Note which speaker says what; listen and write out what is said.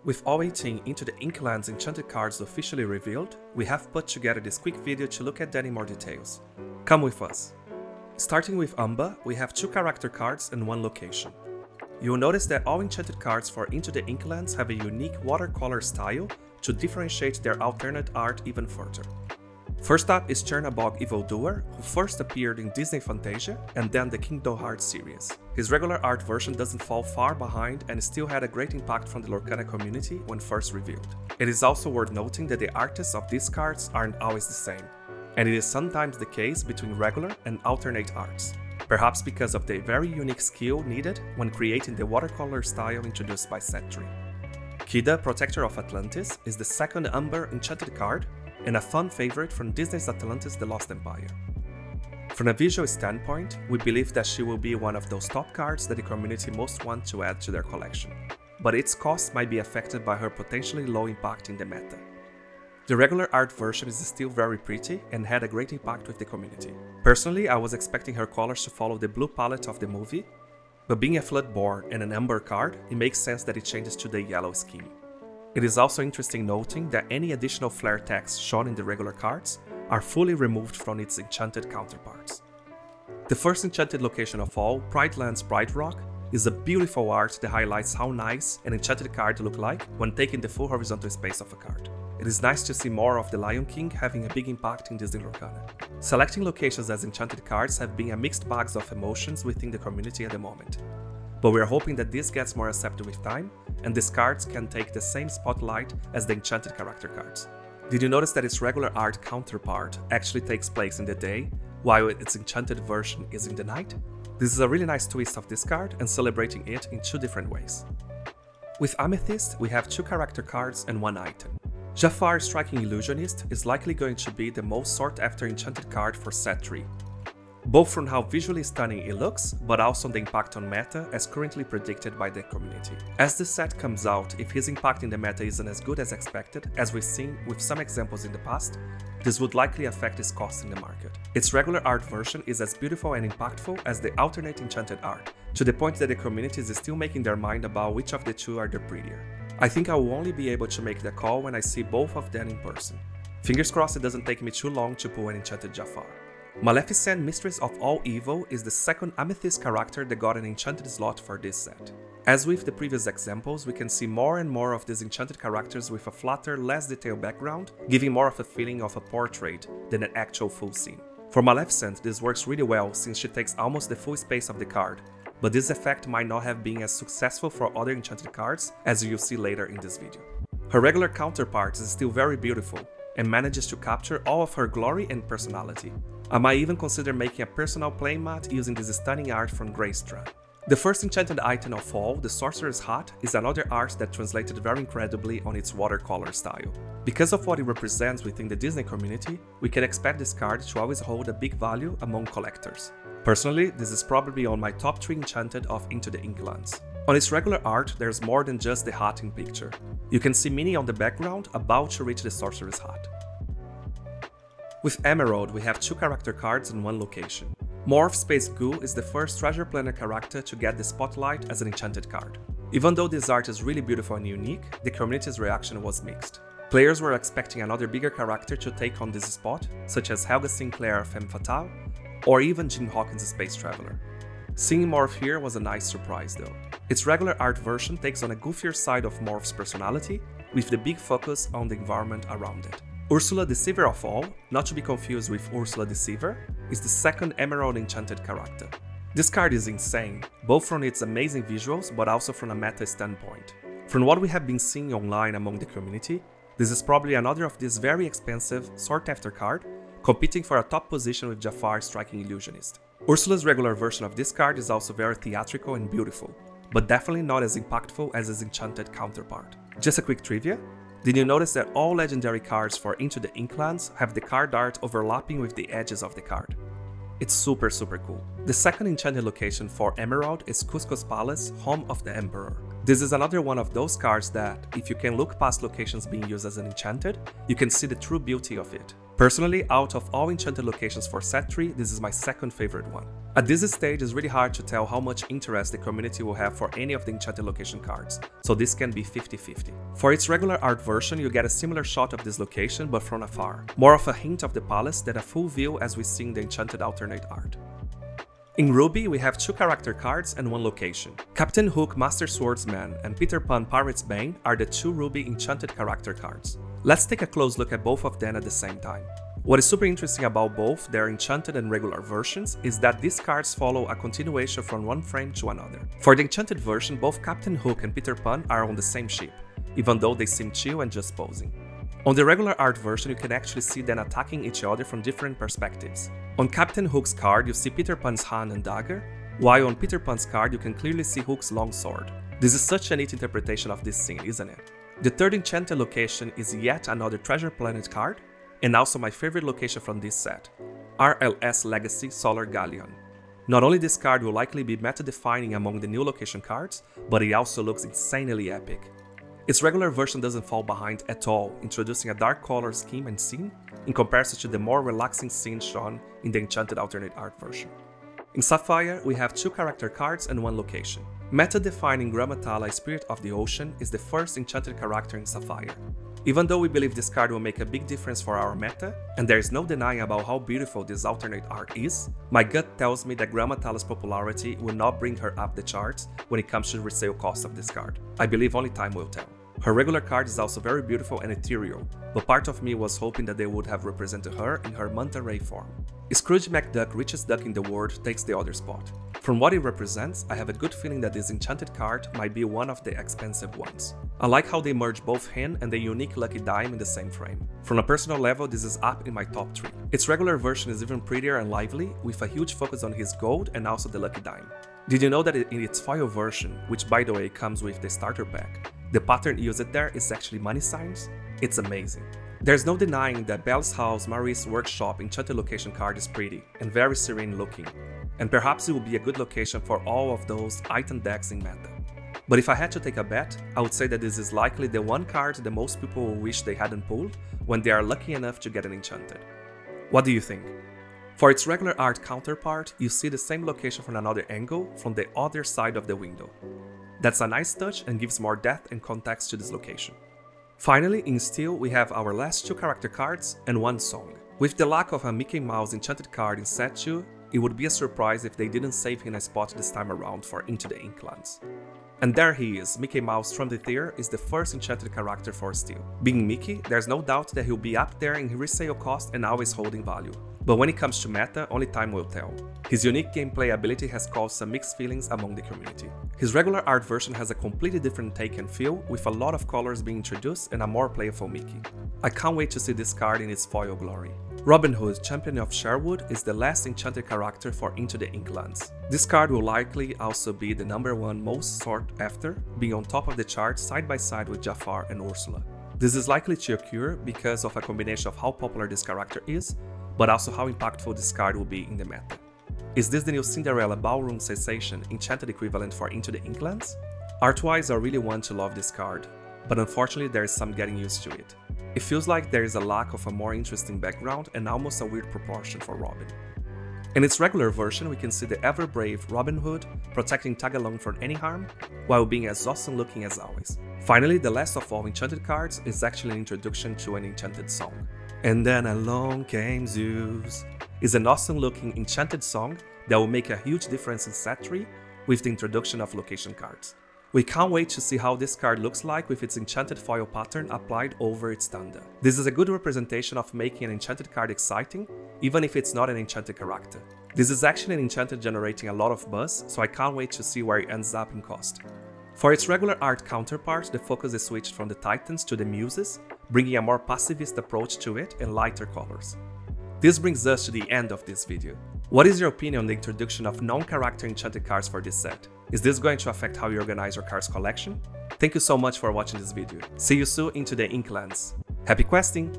Speaker 1: With all 18 Into the Inklands Enchanted Cards officially revealed, we have put together this quick video to look at that in more details. Come with us. Starting with Amba, we have 2 character cards and 1 location. You will notice that all enchanted cards for Into the Inklands have a unique watercolor style to differentiate their alternate art even further. First up is Chernabog Evildoer, who first appeared in Disney Fantasia and then the Kingdom Hearts series. His regular art version doesn't fall far behind and still had a great impact from the Lorcana community when first revealed. It is also worth noting that the artists of these cards aren't always the same, and it is sometimes the case between regular and alternate arts, perhaps because of the very unique skill needed when creating the watercolor style introduced by Set 3. Kida, Protector of Atlantis, is the second Amber Enchanted card, and a fun favorite from Disney's Atlantis: The Lost Empire. From a visual standpoint, we believe that she will be one of those top cards that the community most want to add to their collection, but its cost might be affected by her potentially low impact in the meta. The regular art version is still very pretty and had a great impact with the community. Personally, I was expecting her colors to follow the blue palette of the movie, but being a Floodborn and an Amber card, it makes sense that it changes to the yellow scheme. It is also interesting noting that any additional flare text shown in the regular cards are fully removed from its enchanted counterparts. The first enchanted location of all, Prideland's Pride Rock, is a beautiful art that highlights how nice an enchanted card look like when taking the full horizontal space of a card. It is nice to see more of the Lion King having a big impact in Disney Lorcana. Selecting locations as enchanted cards have been a mixed bag of emotions within the community at the moment, but we are hoping that this gets more accepted with time, and these cards can take the same spotlight as the Enchanted Character cards. Did you notice that its regular art counterpart actually takes place in the day, while its enchanted version is in the night? This is a really nice twist of this card and celebrating it in 2 different ways. With Amethyst, we have 2 character cards and 1 item. Jafar Striking Illusionist is likely going to be the most sought after enchanted card for Set 3. Both from how visually stunning it looks, but also the impact on meta as currently predicted by the community. As the set comes out, if his impact in the meta isn't as good as expected, as we've seen with some examples in the past, this would likely affect its cost in the market. Its regular art version is as beautiful and impactful as the alternate enchanted art, to the point that the community is still making their mind about which of the 2 are the prettier. I think I will only be able to make the call when I see both of them in person. Fingers crossed it doesn't take me too long to pull an enchanted Jafar. Maleficent, Mistress of All Evil, is the second Amethyst character that got an enchanted slot for this set. As with the previous examples, we can see more and more of these enchanted characters with a flatter, less detailed background, giving more of a feeling of a portrait than an actual full scene. For Maleficent, this works really well since she takes almost the full space of the card, but this effect might not have been as successful for other enchanted cards, as you'll see later in this video. Her regular counterpart is still very beautiful, and manages to capture all of her glory and personality. I might even consider making a personal playmat using this stunning art from Greystrand. The first enchanted item of all, the Sorcerer's Hat, is another art that translated very incredibly on its watercolor style. Because of what it represents within the Disney community, we can expect this card to always hold a big value among collectors. Personally, this is probably on my top 3 enchanted of Into the Inklands. On its regular art, there's more than just the hat in picture. You can see Minnie on the background about to reach the Sorcerer's Hat. With Emerald, we have 2 character cards and 1 location. Morph Space Goo is the first Treasure Planner character to get the spotlight as an enchanted card. Even though this art is really beautiful and unique, the community's reaction was mixed. Players were expecting another bigger character to take on this spot, such as Helga Sinclair Femme Fatale, or even Jim Hawkins' Space Traveler. Seeing Morph here was a nice surprise though. Its regular art version takes on a goofier side of Morph's personality, with the big focus on the environment around it. Ursula Deceiver of All, not to be confused with Ursula Deceiver, is the second Emerald Enchanted character. This card is insane, both from its amazing visuals but also from a meta standpoint. From what we have been seeing online among the community, this is probably another of this very expensive sought-after card, competing for a top position with Jafar Striking Illusionist. Ursula's regular version of this card is also very theatrical and beautiful, but definitely not as impactful as its enchanted counterpart. Just a quick trivia, did you notice that all legendary cards for Into the Inklands have the card art overlapping with the edges of the card? It's super cool. The second enchanted location for Emerald is Cusco's Palace, home of the Emperor. This is another one of those cards that, if you can look past locations being used as an enchanted, you can see the true beauty of it. Personally, out of all enchanted locations for set 3, this is my second favorite one. At this stage, it's really hard to tell how much interest the community will have for any of the enchanted location cards, so this can be 50-50. For its regular art version, you get a similar shot of this location but from afar, more of a hint of the palace than a full view as we see in the enchanted alternate art. In Ruby, we have 2 character cards and 1 location. Captain Hook Master Swordsman and Peter Pan Pirate's Bane are the 2 Ruby enchanted character cards. Let's take a close look at both of them at the same time. What is super interesting about both their enchanted and regular versions is that these cards follow a continuation from one frame to another. For the enchanted version, both Captain Hook and Peter Pan are on the same ship, even though they seem chill and just posing. On the regular art version, you can actually see them attacking each other from different perspectives. On Captain Hook's card, you see Peter Pan's hand and dagger, while on Peter Pan's card you can clearly see Hook's long sword. This is such a neat interpretation of this scene, isn't it? The third enchanted location is yet another Treasure Planet card, and also my favorite location from this set, RLS Legacy Solar Galleon. Not only this card will likely be meta-defining among the new location cards, but it also looks insanely epic. Its regular version doesn't fall behind at all, introducing a dark color scheme and scene in comparison to the more relaxing scene shown in the enchanted alternate art version. In Sapphire, we have 2 character cards and 1 location. Meta-defining Grammatala Spirit of the Ocean is the first enchanted character in Sapphire. Even though we believe this card will make a big difference for our meta, and there is no denying about how beautiful this alternate art is, my gut tells me that Grammatala's popularity will not bring her up the charts when it comes to the resale cost of this card. I believe only time will tell. Her regular card is also very beautiful and ethereal, but part of me was hoping that they would have represented her in her manta ray form. Scrooge McDuck, richest duck in the world, takes the other spot. From what it represents, I have a good feeling that this enchanted card might be one of the expensive ones. I like how they merge both him and the unique lucky dime in the same frame. From a personal level, this is up in my top 3. Its regular version is even prettier and lively, with a huge focus on his gold and also the lucky dime. Did you know that in its foil version, which by the way comes with the starter pack, the pattern used there is actually money signs? It's amazing. There's no denying that Belle's House Marie's Workshop enchanted location card is pretty and very serene looking, and perhaps it will be a good location for all of those item decks in meta. But if I had to take a bet, I would say that this is likely the one card that most people will wish they hadn't pulled when they are lucky enough to get an enchanted. What do you think? For its regular art counterpart, you see the same location from another angle from the other side of the window. That's a nice touch and gives more depth and context to this location. Finally, in Steel, we have our last 2 character cards and 1 song. With the lack of a Mickey Mouse enchanted card in set 2, it would be a surprise if they didn't save him a spot this time around for Into the Inklands. And there he is, Mickey Mouse from the Theater is the first enchanted character for Steel. Being Mickey, there's no doubt that he'll be up there in resale cost and always holding value. But when it comes to meta, only time will tell. His unique gameplay ability has caused some mixed feelings among the community. His regular art version has a completely different take and feel, with a lot of colors being introduced and a more playful Mickey. I can't wait to see this card in its foil glory. Robin Hood, Champion of Sherwood, is the last enchanted character for Into the Inklands. This card will likely also be the #1 most sought after, being on top of the chart side by side with Jafar and Ursula. This is likely to occur because of a combination of how popular this character is, but also how impactful this card will be in the meta. Is this the new Cinderella Ballroom Sensation enchanted equivalent for Into the Inklands? Art-wise, I really want to love this card, but unfortunately there is some getting used to it. It feels like there is a lack of a more interesting background and almost a weird proportion for Robin. In its regular version, we can see the ever-brave Robin Hood protecting Tagalong from any harm, while being as awesome looking as always. Finally, the last of all enchanted cards is actually an introduction to an enchanted song. And Then Along Came Zeus is an awesome looking enchanted song that will make a huge difference in set 3 with the introduction of location cards. We can't wait to see how this card looks like with its enchanted foil pattern applied over its tanda. This is a good representation of making an enchanted card exciting, even if it's not an enchanted character. This is actually an enchanted generating a lot of buzz, so I can't wait to see where it ends up in cost. For its regular art counterpart, the focus is switched from the Titans to the Muses, bringing a more pacifist approach to it and lighter colors. This brings us to the end of this video. What is your opinion on the introduction of non-character enchanted cards for this set? Is this going to affect how you organize your cards collection? Thank you so much for watching this video. See you soon into the Inklands. Happy questing!